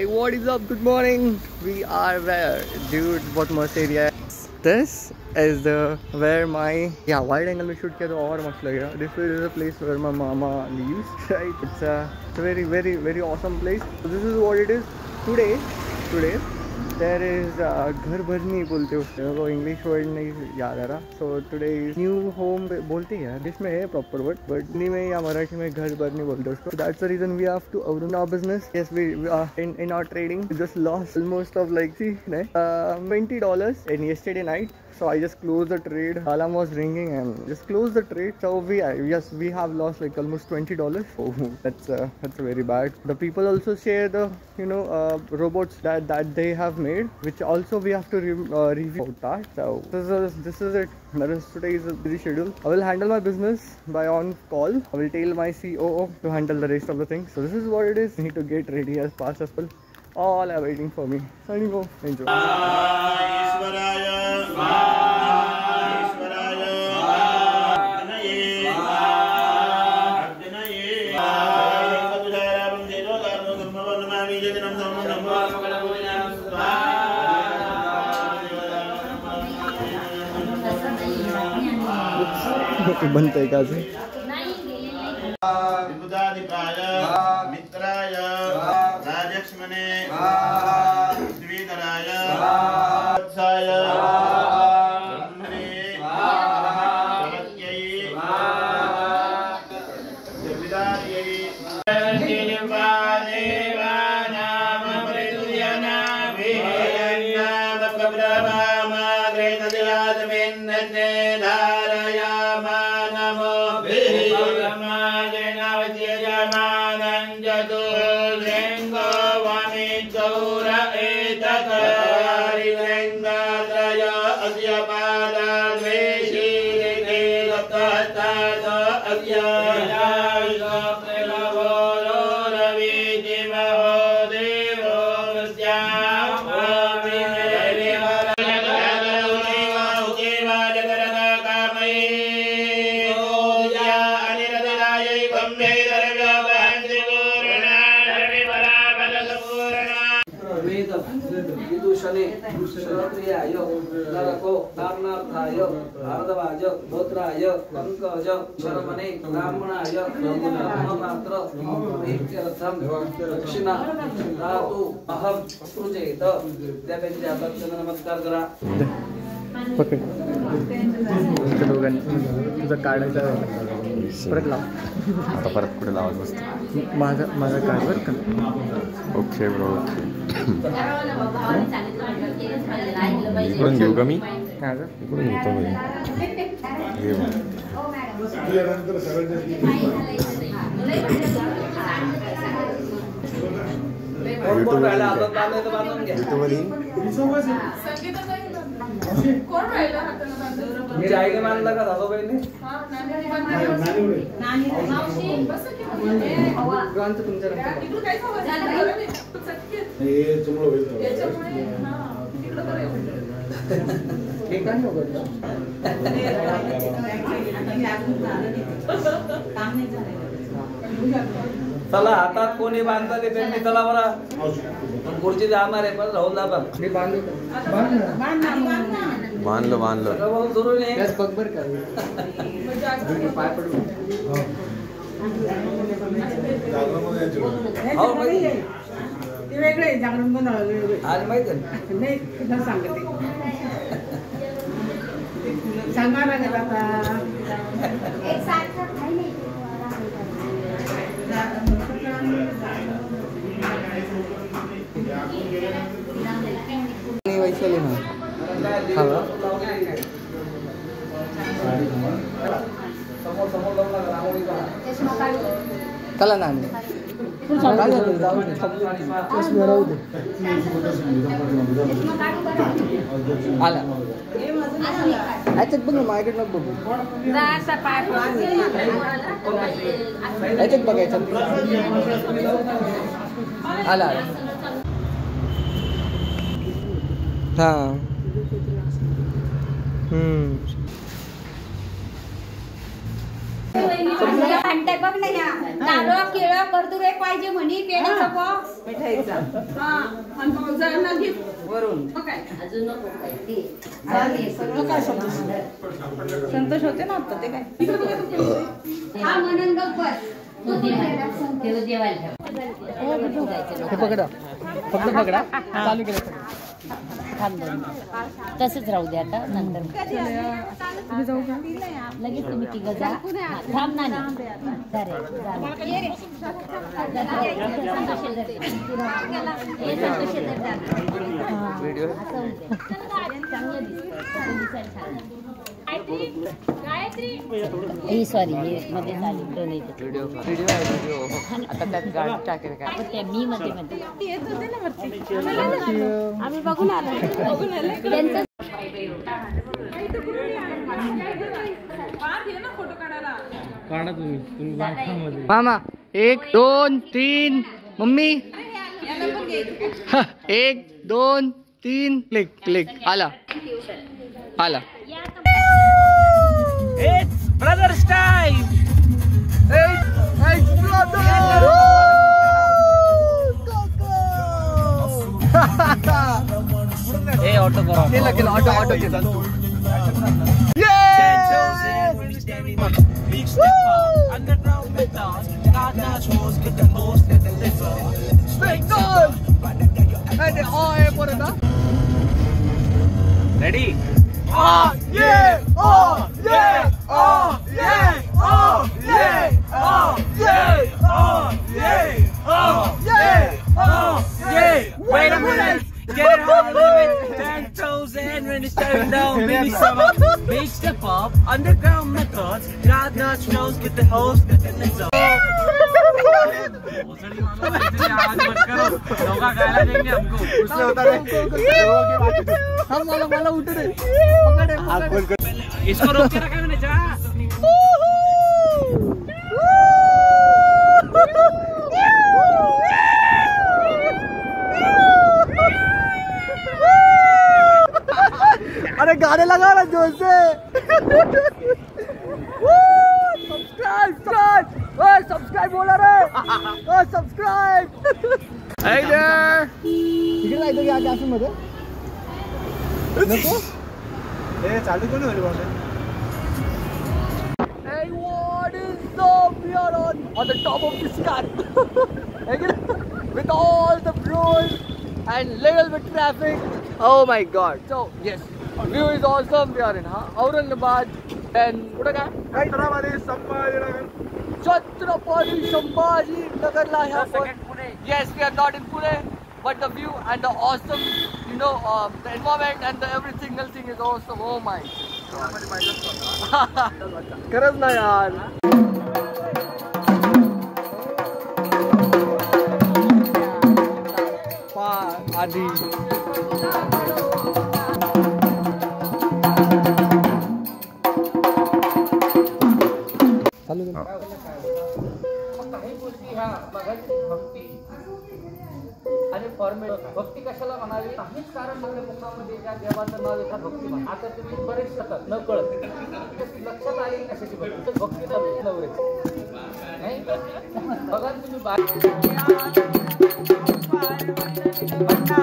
what is up? Good morning. We are where? Dude, बहुत मस्त area है. This is the where my wide angle में shoot KIA तो और मस्त लगेगा. This is the place where my mama lives. Right? It's a very very very awesome place. So this is what it is. Today there is घर भरनी बोलते हैं उसको. वो इंग्लिश वर्ड नहीं याद आ रहा. So today is new home बोलते हैं यार. इसमें है proper word but हिंदी में या मराठी में घर भरनी बोलते हैं उसको. That's the reason we have to run our business. Yes, we are in our trading. We just lost almost of like $20 in yesterday night. So I just closed the trade. Alarm was ringing and just closed the trade. So we have lost like almost $20. Oh, that's very bad. The people also share the robots that they have made, which also we have to review about that. So this is it. Today is a busy schedule. I will handle my business by on call. I will tell my COO to handle the rest of the things. So this is what it is. I need to get ready as fast as possible. All are waiting for me. Signing off. Enjoy. बनते का से मित्राय राजक्ष्मणे द्विधराय वत्साय ब्रह्मणे भगवत्यै जविदार्यै देवानाम मृदुयनाभियन्नाम कब्रवामा ग्रेतदिलादमिन्नते श्रोत्रियाय नरको नामनाथाय भारद्वाज गोत्राय पंकज शर्मणे ब्राह्मणाय ब्रह्ममात्र प्रीत्यर्थम दक्षिणा दातु अहम सृजेत. त्यापैकी आपण नमस्कार करा. तुझं काढायचं परत लाव. आता परत कुठे लावत बसतो. माझा कार्ड बरं का. Okay bro. इकडून घेऊ का मी. इकडून घेतो मी. मेरी आई के मान लगा दादो भाई ने चला हातात कोणी बांधता ते त्यांनी चला बरा. पुढची जाणार आहे पण राहून जा बघ. मी बांधलो सुरू नाही बघ बर का. पाय पडू वेगळे जागरण पण आज माहिती नाही सांगते सांगा ना आता. वैशाली ना हवा चला ना आला याच्यात बघ ना माझ्याकडे नको बघू. याच्यात बघ याच्यात आला हा. आणताय बघ ना या नारळ केळं करदुरे पाहिजे म्हणी पेढ्याचा बॉक्स मिठाईचा हा आणि मग जरा गिफ्ट वरून काय अजून नको काय ते सगळं काय संतोष होते ना आता ते काय हा म्हणून गप्पस तो देवायला हे पकडा फक्त पकडा चालू केलं तसंच राहू दे आता नंतर लगेच तुम्ही तिघं जा थांब ना सॉरी मध्ये व्हिडिओ आता त्यात गाडी टाकेल काय त्या मी मध्ये आम्ही बघून आलो त्यांचं मामा 1 2 3 मम्मी 1 2 3 क्लिक क्लिक आला आला It's brother's time. Hey, auto karo. केला केला ऑटो ऑटो केला Underground methods, God knows get the most that the liver. Ready? Oh yeah! Oh yeah! Oh yeah! Oh yeah! Oh yeah! Oh yeah! Oh yeah! Oh yeah! Wait a minute! Get it hard a little bit. 10 toes in when it's starting down. Baby summer, big step up. Underground methods. God knows get the hose that the liver. मला उठू दे इसको रोक के रखा मैंने जा अरे गाने लगा ना जोर से सब्सक्राइब बोला रे सब्सक्राइब Hey there तिकडे जायचं की आज आश्रम मध्ये नको हे चालू कोण होईल बाबा Hey what is up we are on the top of the sky with all the bros and little bit traffic oh my god so yes view is awesome we are in Aurangabad and कुठं काय Hyderabadi Sambhajinagar Chhatrapati Sambhaji Nagarla here for yes we are not in Pune but the view and the awesome you know the environment and the every single thing is awesome oh my खरंच ना यार आधी चालू काही गोष्टी ह्या बघायची भक्ती आणि फॉर्मेट भक्ती कशाला म्हणावी काहीच कारण आपल्या मुखामध्ये त्या देवाचं नाव येतात भक्ती म्हणा आता तुम्ही बरेच शकतात न कळत लक्षात आले कशाची भक्ती भक्ती नवरे नाही बघा तुम्ही Bye.